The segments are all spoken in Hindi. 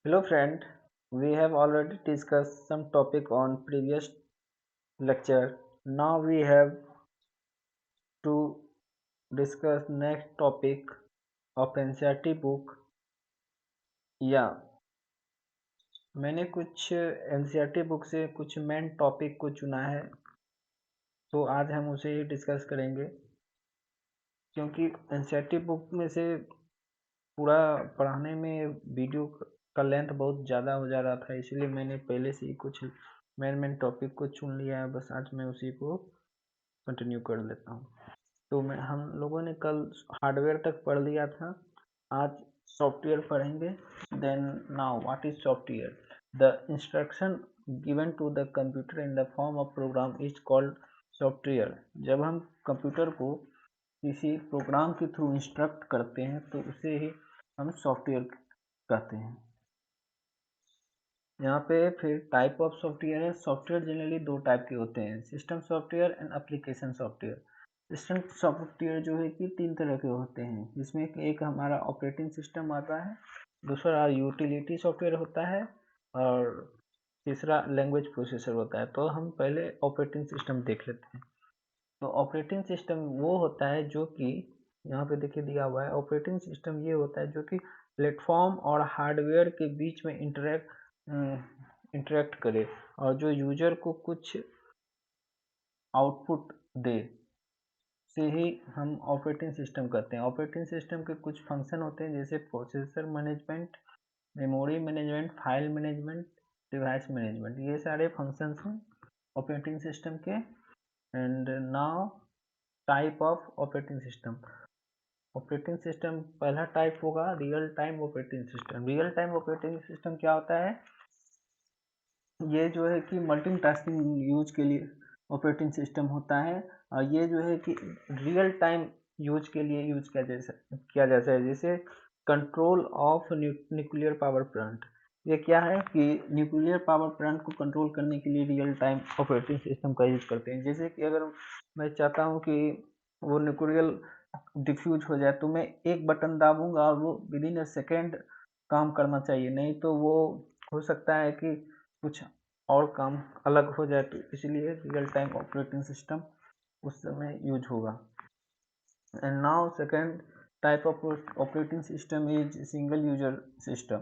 Hello friend, we have already discussed some topic on previous lecture. Now we have to discuss next topic of NCERT book. या मैंने कुछ NCERT बुक से कुछ मेन टॉपिक को चुना है, तो आज हम उसे ही डिस्कस करेंगे क्योंकि NCERT बुक में से पूरा पढ़ाने में वीडियो का लेंथ बहुत ज़्यादा हो जा रहा था, इसलिए मैंने पहले से ही कुछ मेन टॉपिक को चुन लिया है। बस आज मैं उसी को कंटिन्यू कर लेता हूँ। तो मैं हम लोगों ने कल हार्डवेयर तक पढ़ लिया था, आज सॉफ्टवेयर पढ़ेंगे। Then now what is software? The instruction given to the computer in the form of program is called software. जब हम कंप्यूटर को किसी प्रोग्राम के थ्रू इंस्ट्रक्ट करते हैं तो उसे ही हम सॉफ्टवेयर कहते हैं। यहाँ पे फिर टाइप ऑफ सॉफ्टवेयर है। सॉफ्टवेयर जनरली दो टाइप के होते हैं, system software and application software. System software जो है कि तीन तरह के होते हैं, जिसमें एक हमारा ऑपरेटिंग सिस्टम आता है, दूसरा यूटिलिटी सॉफ्टवेयर होता है और तीसरा लैंग्वेज प्रोसेसर होता है। तो हम पहले ऑपरेटिंग सिस्टम देख लेते हैं। तो ऑपरेटिंग सिस्टम वो होता है जो कि यहाँ पे देखिए दिया हुआ है। ऑपरेटिंग सिस्टम ये होता है जो कि प्लेटफॉर्म और हार्डवेयर के बीच में इंटरेक्ट करे और जो यूजर को कुछ आउटपुट दे, से ही हम ऑपरेटिंग सिस्टम कहते हैं। ऑपरेटिंग सिस्टम के कुछ फंक्शन होते हैं जैसे processor management, memory management, file management, device management. ये सारे फंक्शंस हैं ऑपरेटिंग सिस्टम के। And now type of operating system. Operating system पहला टाइप होगा real time operating system. Real time operating system क्या होता है? ये जो है कि मल्टीटास्किंग यूज के लिए ऑपरेटिंग सिस्टम होता है, और ये जो है कि रियल टाइम यूज के लिए यूज किया जैसा है, जैसे control of nuclear power plant. ये क्या है कि न्यूक्लियर पावर प्लांट को कंट्रोल करने के लिए रियल टाइम ऑपरेटिंग सिस्टम का यूज करते हैं। जैसे कि अगर मैं चाहता हूँ कि वो न्यूक्लियर डिफ्यूज हो जाए तो मैं एक बटन दाबूंगा और वो विद इन अ सेकेंड काम करना चाहिए, नहीं तो वो हो सकता है कि कुछ और काम अलग हो जाए। तो इसलिए रियल टाइम ऑपरेटिंग सिस्टम उस समय यूज होगा। And now second type of operating system is single user system.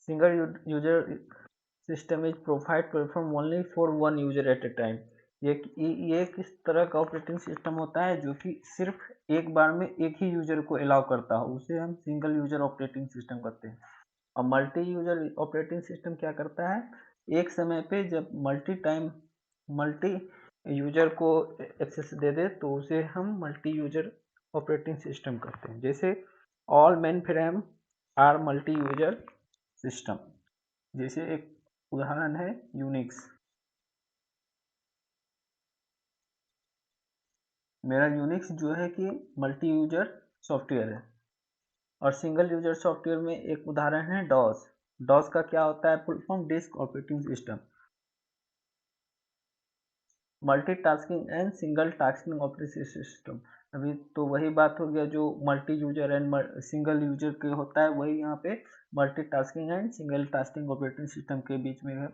Single user system is provide platform only for one user eight A time. ये किस तरह का ऑपरेटिंग सिस्टम होता है जो कि सिर्फ एक बार में एक ही यूजर को अलाउ करता हो, उसे हम सिंगल यूजर ऑपरेटिंग सिस्टम कहते हैं। और मल्टी यूजर ऑपरेटिंग सिस्टम क्या करता है? एक समय पे जब मल्टी यूजर को एक्सेस दे दे तो उसे हम मल्टी यूजर ऑपरेटिंग सिस्टम कहते हैं। जैसे all mainframe are multi user system. जैसे एक उदाहरण है यूनिक्स। मेरा यूनिक्स जो है कि मल्टी यूजर सॉफ्टवेयर है। और सिंगल यूजर सॉफ्टवेयर में एक उदाहरण है डॉस। डॉस का क्या होता है? Full form disk operating system. Multitasking and single tasking operating system. अभी तो वही बात हो गया जो multi user and single user के होता है, वही यहाँ पे multitasking and single tasking operating system के बीच में है।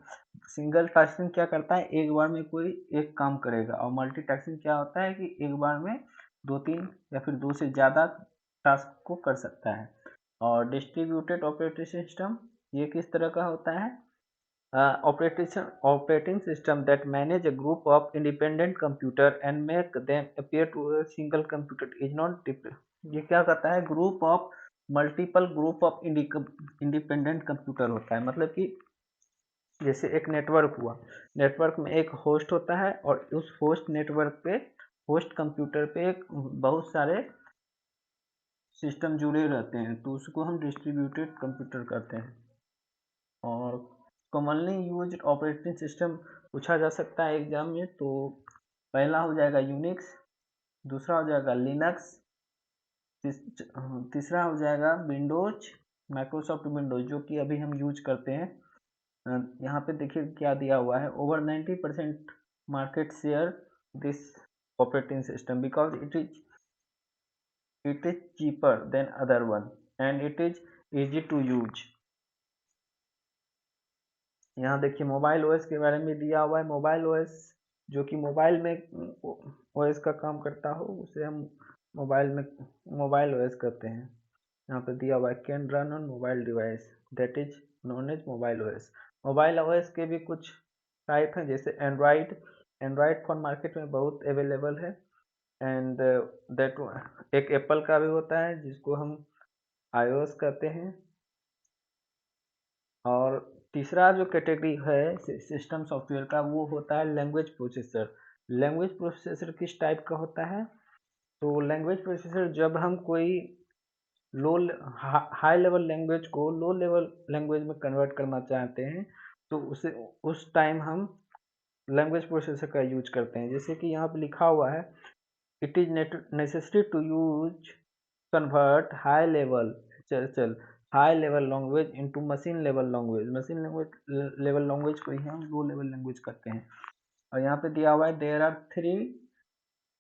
सिंगल टास्किंग क्या करता है? एक बार में कोई एक काम करेगा। और मल्टीटास्किंग क्या होता है कि एक बार में दो तीन या फिर दो से ज़्यादा टास्क को कर सकता है। और डिस्ट्रीब्यूटेड ऑपरेटिंग सिस्टम ये किस तरह का होता है? Operating system that manage a group of independent computer and make them appear to a single computer is not ये क्या करता है? Group of multiple group of independent computer होता है। मतलब कि जैसे एक नेटवर्क हुआ, नेटवर्क में एक होस्ट होता है और उस होस्ट नेटवर्क पे, होस्ट कंप्यूटर पे एक बहुत सारे सिस्टम जुड़े रहते हैं, तो उसको हम डिस्ट्रीब्यूटेड कंप्यूटर कहते हैं। और कॉमनली यूज ऑपरेटिंग सिस्टम पूछा जा सकता है एग्जाम में, तो पहला हो जाएगा यूनिक्स, दूसरा हो जाएगा लिनक्स, तीसरा हो जाएगा विंडोज, माइक्रोसॉफ्ट विंडोज जो कि अभी हम यूज करते हैं। यहाँ पे देखिए क्या दिया हुआ है, over 90% market share this operating system because it is cheaper than other one and it is easy to use. यहाँ देखिए मोबाइल ओएस के बारे में दिया हुआ है। मोबाइल ओएस जो कि मोबाइल में ओएस का काम करता हो उसे हम मोबाइल ओएस कहते हैं। यहाँ पे दिया हुआ है can run on mobile device that is known as mobile OS. Mobile OS के भी कुछ टाइप हैं, जैसे एंड्रॉयड फोन मार्केट में बहुत अवेलेबल है। एंड दैट एक एप्पल का भी होता है जिसको हम आईओएस कहते हैं। और तीसरा जो कैटेगरी है सिस्टम सॉफ्टवेयर का वो होता है लैंग्वेज प्रोसेसर। लैंग्वेज प्रोसेसर किस टाइप का होता है? तो लैंग्वेज प्रोसेसर जब हम कोई लो हाई लेवल लैंग्वेज को लो लेवल लैंग्वेज में कन्वर्ट करना चाहते हैं तो उस टाइम हम लैंग्वेज प्रोसेसर का यूज करते हैं। जैसे कि यहाँ पे लिखा हुआ है it is necessary to use convert चल high level language into machine level language. Machine level language को ही हम लो लेवल लैंग्वेज करते हैं। और यहाँ पे दिया हुआ है there are 3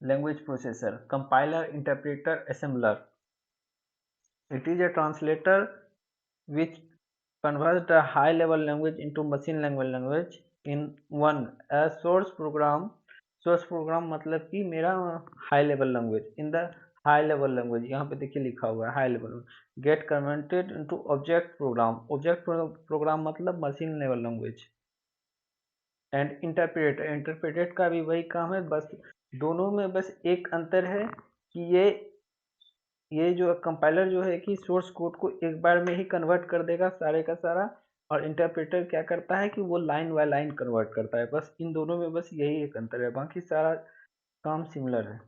language processor compiler interpreter assembler. It is a translator which converts the high level language into machine language in one as source program मतलब कि मेरा high level language in the high level language यहाँ पे देखिए लिखा हुआ है high level get converted into object program मतलब machine level language. And interpreted का भी वही काम है, बस दोनों में बस एक अंतर है कि ये जो कंपाइलर जो है कि सोर्स कोड को एक बार में ही कन्वर्ट कर देगा सारे का सारा, और इंटरप्रेटर क्या करता है कि वो लाइन बाय लाइन कन्वर्ट करता है। बस इन दोनों में बस यही एक अंतर है, बाकी सारा काम सिमिलर है।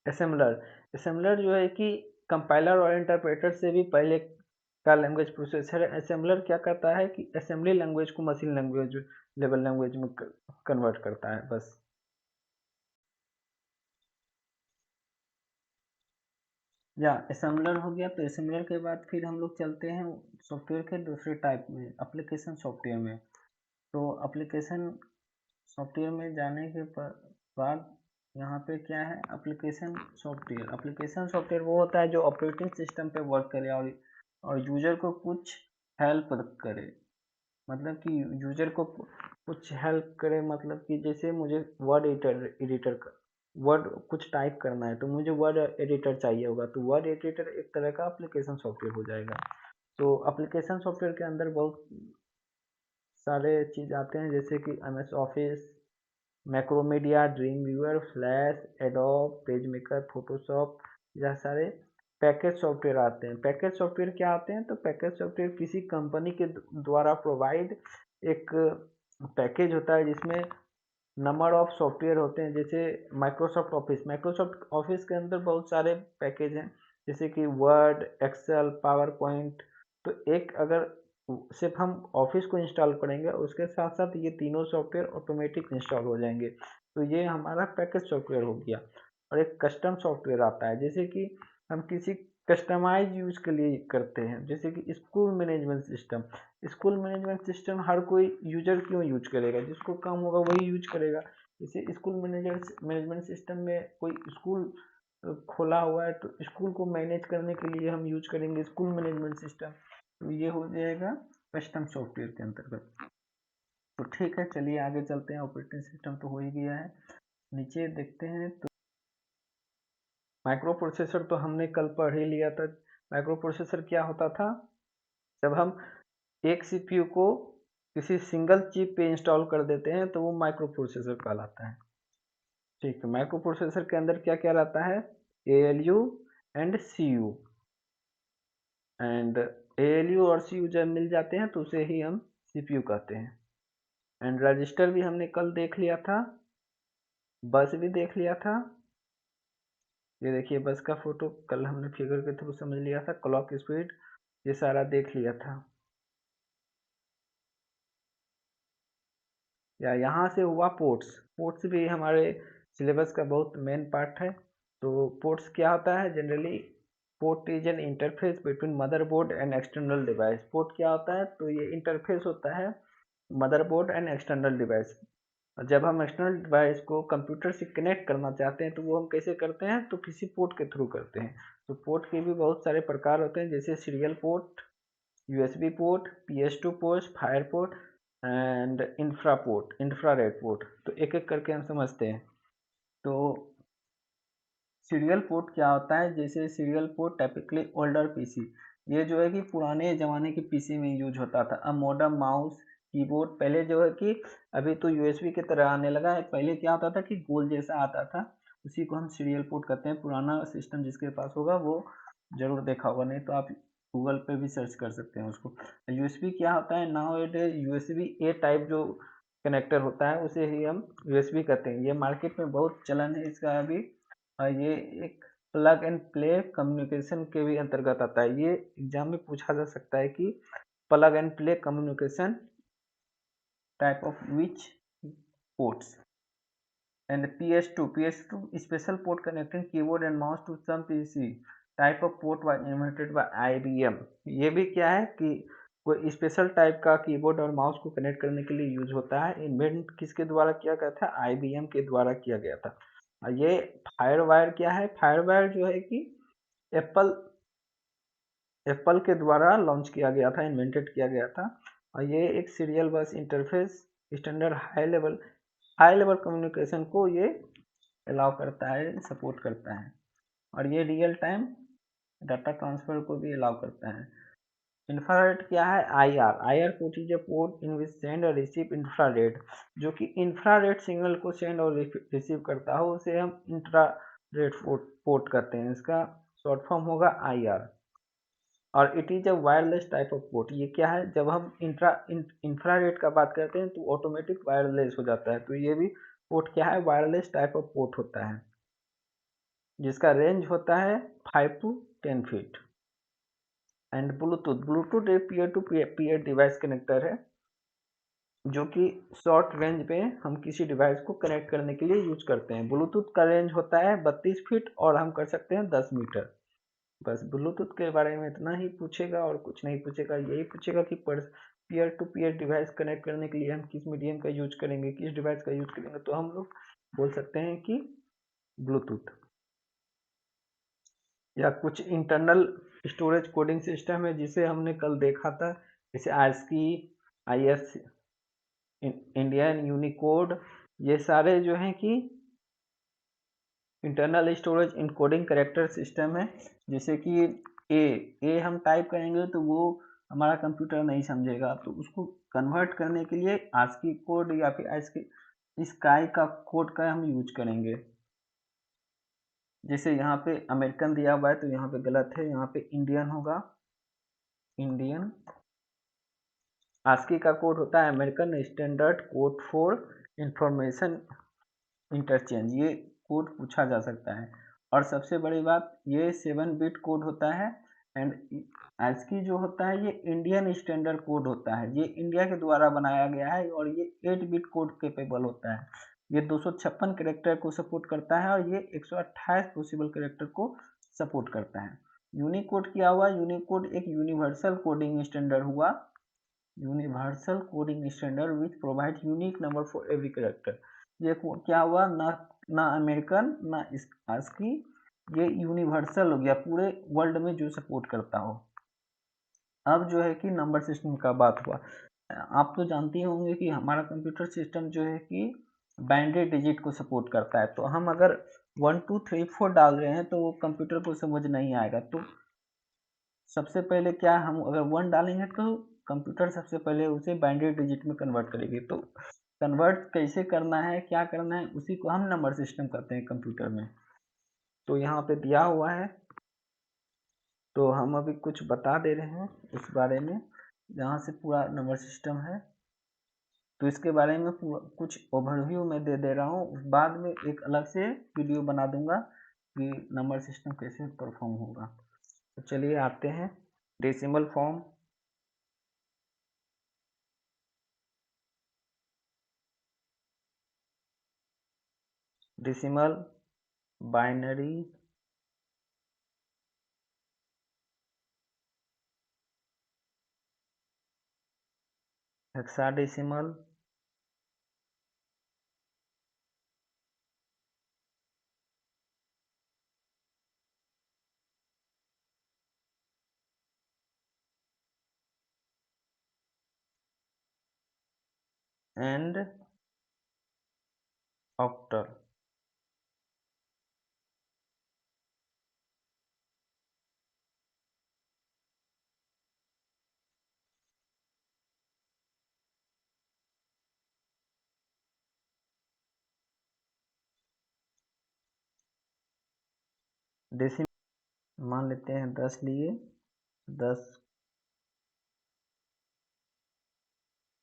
असेंबलर असेंबलर जो है कि कंपाइलर और इंटरप्रेटर से भी पहले का लैंग्वेज प्रोसेसर है। असेंबलर क्या करता है कि असेंबली लैंग्वेज को मशीन लैंग्वेज लेवल लैंग्वेज में कन्वर्ट करता है बस। या असेंबलर हो गया। तो असेंबलर के बाद फिर हम लोग चलते हैं सॉफ्टवेयर के दूसरे टाइप में, एप्लीकेशन सॉफ्टवेयर में। तो एप्लीकेशन सॉफ्टवेयर में जाने के बाद यहाँ पे क्या है एप्लीकेशन सॉफ्टवेयर वो होता है जो ऑपरेटिंग सिस्टम पे वर्क करे और यूजर को कुछ हेल्प करे। मतलब कि यूजर को कुछ हेल्प करे, मतलब कि जैसे मुझे वर्ड एडिटर का वर्ड कुछ टाइप करना है तो मुझे वर्ड एडिटर चाहिए होगा, तो वर्ड एडिटर एक तरह का एप्लीकेशन सॉफ्टवेयर हो जाएगा। तो एप्लीकेशन सॉफ्टवेयर के अंदर बहुत सारे चीज़ आते हैं, जैसे कि MS office, Macromedia, dream viewer, flash, adobe, page maker, Photoshop, यह सारे पैकेज सॉफ्टवेयर आते हैं। पैकेज सॉफ्टवेयर क्या आते हैं? तो पैकेज सॉफ्टवेयर किसी कंपनी के द्वारा प्रोवाइड एक पैकेज होता है जिसमें नंबर ऑफ सॉफ्टवेयर होते हैं। जैसे माइक्रोसॉफ्ट ऑफिस के अंदर बहुत सारे पैकेज हैं, जैसे कि वर्ड, एक्सेल, पावर पॉइंट। तो एक अगर सिर्फ हम ऑफिस को इंस्टॉल करेंगे उसके साथ साथ ये तीनों सॉफ्टवेयर ऑटोमेटिक इंस्टॉल हो जाएंगे, तो ये हमारा पैकेज सॉफ्टवेयर हो गया। और एक कस्टम सॉफ्टवेयर आता है, जैसे कि हम किसी कस्टमाइज यूज के लिए करते हैं, जैसे कि स्कूल मैनेजमेंट सिस्टम हर कोई यूजर क्यों यूज करेगा? जिसको काम होगा वही यूज करेगा। जैसे स्कूल मैनेजमेंट सिस्टम में कोई स्कूल खोला हुआ है तो स्कूल को मैनेज करने के लिए हम यूज करेंगे स्कूल मैनेजमेंट सिस्टम। तो ये हो जाएगा कस्टम सॉफ्टवेयर के अंतर्गत। तो ठीक है, चलिए आगे चलते हैं। ऑपरेटिंग सिस्टम तो हो ही गया है, नीचे देखते हैं। तो माइक्रो प्रोसेसर तो हमने कल पढ़ ही लिया था। माइक्रो प्रोसेसर क्या होता था? जब हम एक सीपीयू को किसी सिंगल चिप पे इंस्टॉल कर देते हैं तो वो माइक्रो प्रोसेसर कहलाता है। ठीक है, माइक्रो प्रोसेसर के अंदर क्या क्या रहता है? ALU and CU. And ALU और सीयू जब मिल जाते हैं तो उसे ही हम सीपीयू कहते हैं। एंड रजिस्टर भी हमने कल देख लिया था, बस भी देख लिया था। ये देखिए बस का फोटो कल हमने फिगर के थ्रू समझ लिया था, क्लॉक स्पीड ये सारा देख लिया था। या यहाँ से हुआ पोर्ट्स भी हमारे सिलेबस का बहुत मेन पार्ट है। तो पोर्ट्स क्या होता है? Generally port is an interface between motherboard and external device. Port क्या होता है? तो ये इंटरफेस होता है मदरबोर्ड एंड एक्सटर्नल डिवाइस। जब हम एक्सटर्नल डिवाइस को कंप्यूटर से कनेक्ट करना चाहते हैं तो वो हम कैसे करते हैं? तो किसी पोर्ट के थ्रू करते हैं। तो पोर्ट के भी बहुत सारे प्रकार होते हैं, जैसे serial port, USB port, PS2 port, fire port and infrared port. तो एक एक करके हम समझते हैं। तो सीरियल पोर्ट क्या होता है? जैसे serial port typically older PC, ये जो है कि पुराने ज़माने की पीसी में यूज होता था। अब मॉडर्न माउस कीबोर्ड, पहले जो है कि अभी तो यूएसबी की तरह आने लगा है, पहले क्या होता था कि गोल जैसा आता था, उसी को हम सीरियल पोर्ट कहते हैं। पुराना सिस्टम जिसके पास होगा वो जरूर देखा होगा, नहीं तो आप गूगल पे भी सर्च कर सकते हैं उसको। यूएसबी क्या होता है? Now it USB A type जो कनेक्टर होता है उसे ही हम यूएसबी कहते हैं। ये मार्केट में बहुत चलन है इसका अभी। ये एक प्लग एंड प्ले कम्युनिकेशन के भी अंतर्गत आता है। ये एग्जाम में पूछा जा सकता है कि plug and play communication type of which ports. And PS2 special port connecting keyboard and mouse to some PC type of port was invented by IBM। ये भी क्या है कि कोई स्पेशल टाइप का कीबोर्ड और माउस को कनेक्ट करने के लिए यूज होता है। इन्वेंट किसके द्वारा किया गया था? IBM के द्वारा किया गया था। और ये फायरवायर क्या है? फायरवायर जो है कि एप्पल एप्पल के द्वारा लॉन्च किया गया था, इन्वेंटेड किया गया था। और ये एक सीरियल बस interface standard high level communication को ये अलाउ करता है, सपोर्ट करता है। और ये रियल टाइम डाटा ट्रांसफर को भी अलाउ करता है। इंफ्रारेड क्या है? I R port is a port in which send और रिसीव इंफ्रारेड, जो कि इंफ्रारेड सिग्नल को सेंड और रिसीव करता हो उसे हम इंफ्रारेड पोर्ट कहते हैं। इसका शॉर्ट फॉर्म होगा IR। और it is a wireless type of port. ये क्या है? जब हम इंफ्रारेड का बात करते हैं तो ऑटोमेटिक वायरलेस हो जाता है। तो ये भी पोर्ट क्या है? वायरलेस टाइप ऑफ पोर्ट होता है, जिसका रेंज होता है 5 to 10 फीट। एंड ब्लूटूथ एक peer to peer device connector है, जो कि शॉर्ट रेंज पे हम किसी डिवाइस को कनेक्ट करने के लिए यूज करते हैं। ब्लूटूथ का रेंज होता है 32 फीट और हम कर सकते हैं 10 मीटर। बस ब्लूटूथ के बारे में इतना ही पूछेगा और कुछ नहीं पूछेगा। यही पूछेगा कि peer to peer device connect करने के लिए हम किस मीडियम का यूज करेंगे, किस डिवाइस का यूज करेंगे। तो हम लोग बोल सकते हैं कि ब्लूटूथ। या कुछ इंटरनल स्टोरेज कोडिंग सिस्टम है जिसे हमने कल देखा था, जैसे ASCII, IS, इंडियन यूनिकोड। ये सारे जो हैं कि internal storage encoding character system है। जैसे कि ए ए हम टाइप करेंगे तो वो हमारा कंप्यूटर नहीं समझेगा, तो उसको कन्वर्ट करने के लिए ASCII कोड या फिर ASCII स्काई का कोड का हम यूज करेंगे। जैसे यहाँ पे अमेरिकन दिया हुआ है तो यहाँ पे गलत है, यहाँ पे इंडियन होगा। इंडियन ASCII का कोड होता है American standard code for information interchange. ये कोड पूछा जा सकता है। और सबसे बड़ी बात, ये 7 बिट कोड होता है। एंड ASCII जो होता है ये इंडियन स्टैंडर्ड कोड होता है, ये इंडिया के द्वारा बनाया गया है और ये 8 बिट कोड केपेबल होता है। ये 256 करेक्टर को सपोर्ट करता है और ये 128 पॉसिबल करेक्टर को सपोर्ट करता है। यूनिकोड क्या हुआ? यूनिकोड एक यूनिवर्सल कोडिंग स्टैंडर्ड हुआ, universal coding standard which provide unique number for every character. ये क्या हुआ? ना अमेरिकन ना ASCII, ये यूनिवर्सल हो गया, पूरे वर्ल्ड में जो सपोर्ट करता हो। अब जो है कि नंबर सिस्टम का बात हुआ। आप तो जानते होंगे कि हमारा कंप्यूटर सिस्टम जो है कि बाइनरी डिजिट को सपोर्ट करता है। तो हम अगर 1 2 3 4 डाल रहे हैं तो वो कंप्यूटर को समझ नहीं आएगा। तो सबसे पहले क्या, हम अगर 1 डालेंगे तो कंप्यूटर सबसे पहले उसे बाइनरी डिजिट में कन्वर्ट करेगी। तो कन्वर्ट कैसे करना है, क्या करना है, उसी को हम नंबर सिस्टम कहते हैं कंप्यूटर में। तो यहाँ पे दिया हुआ है, तो हम अभी कुछ बता दे रहे हैं उस बारे में, जहाँ से पूरा नंबर सिस्टम है। तो इसके बारे में कुछ ओवरव्यू मैं दे रहा हूँ, बाद में एक अलग से वीडियो बना दूंगा कि नंबर सिस्टम कैसे परफॉर्म होगा। तो चलिए आते हैं decimal form. Decimal, binary, hexadecimal, and octal. Decimal मान लेते हैं 10 लिए, 10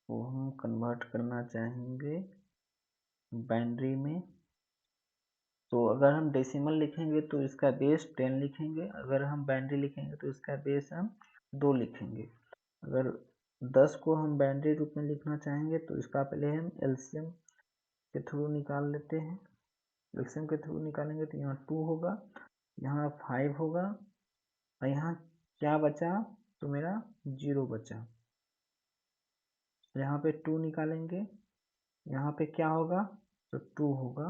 को हम कन्वर्ट करना चाहेंगे बाइनरी में। तो अगर हम डेसिमल लिखेंगे तो इसका बेस 10 लिखेंगे, अगर हम बाइनरी लिखेंगे तो इसका बेस हम 2 लिखेंगे। अगर 10 को हम बाइनरी रूप में लिखना चाहेंगे तो इसका पहले हम एलसीएम के थ्रू निकाल लेते हैं। एलसीएम के थ्रू निकालेंगे तो यहाँ 2 होगा, यहाँ 5 होगा, और यहाँ क्या बचा, तो मेरा 0 बचा। यहाँ पे 2 निकालेंगे, यहाँ पे क्या होगा, तो 2 होगा,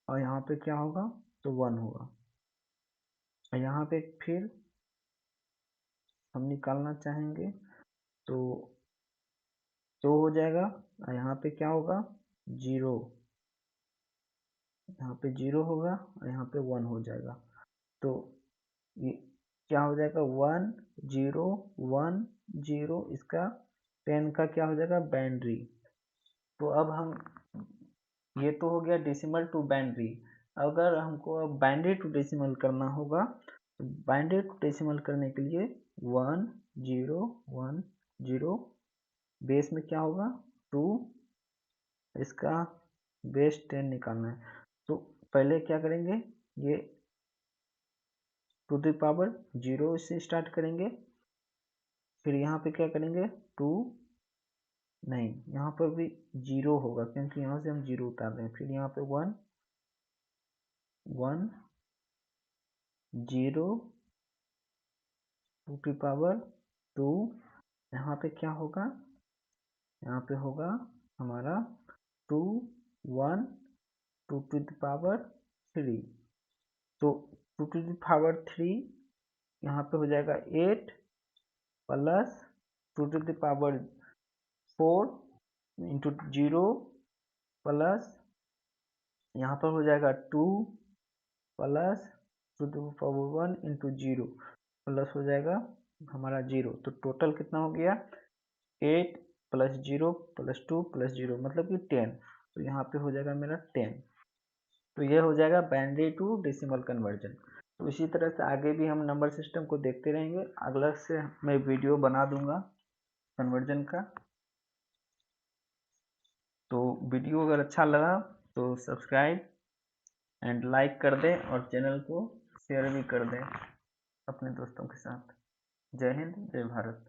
और यहाँ पे क्या होगा, तो 1 होगा। और यहाँ पे फिर हम निकालना चाहेंगे तो 2 हो जाएगा, और यहाँ पे क्या होगा, 0, यहाँ पे 0 होगा, और यहाँ पे 1 हो जाएगा। तो ये क्या हो जाएगा, 1 0 1 0, इसका 10 का क्या हो जाएगा, बाइनरी। तो अब हम, ये तो हो गया डेसिमल टू बाइनरी। अगर हमको अब बाइनरी टू डेसिमल करना होगा तो बाइनरी टू डेसिमल करने के लिए 1 0 1 0, बेस में क्या होगा, 2, इसका बेस 10 निकालना है। तो पहले क्या करेंगे, ये टू द पावर 0 से स्टार्ट करेंगे, फिर यहाँ पे क्या करेंगे, 2, नहीं यहाँ पर भी 0 होगा क्योंकि यहाँ से हम 0 उतार रहे हैं, फिर यहाँ पे 1 1 0 टू की पावर 2, यहाँ पे क्या होगा, यहाँ पे होगा हमारा 2 1 2 टू द पावर 3। तो 2 टू द पावर 3 यहाँ पे हो जाएगा 8 plus 2 to the power 4 into 0 plus यहाँ पर हो जाएगा 2 plus 2 to the power 1 into 0 plus हो जाएगा हमारा 0। तो टोटल कितना हो गया, 8 प्लस 0 प्लस 2 प्लस 0 मतलब कि 10। तो यहाँ पे हो जाएगा मेरा 10। तो ये हो जाएगा बाइनरी टू डेसिमल कन्वर्जन। तो इसी तरह से आगे भी हम नंबर सिस्टम को देखते रहेंगे। अगला से मैं वीडियो बना दूंगा कन्वर्जन का। तो वीडियो अगर अच्छा लगा तो सब्सक्राइब एंड लाइक कर दें और चैनल को शेयर भी कर दें अपने दोस्तों के साथ। जय हिंद, जय भारत।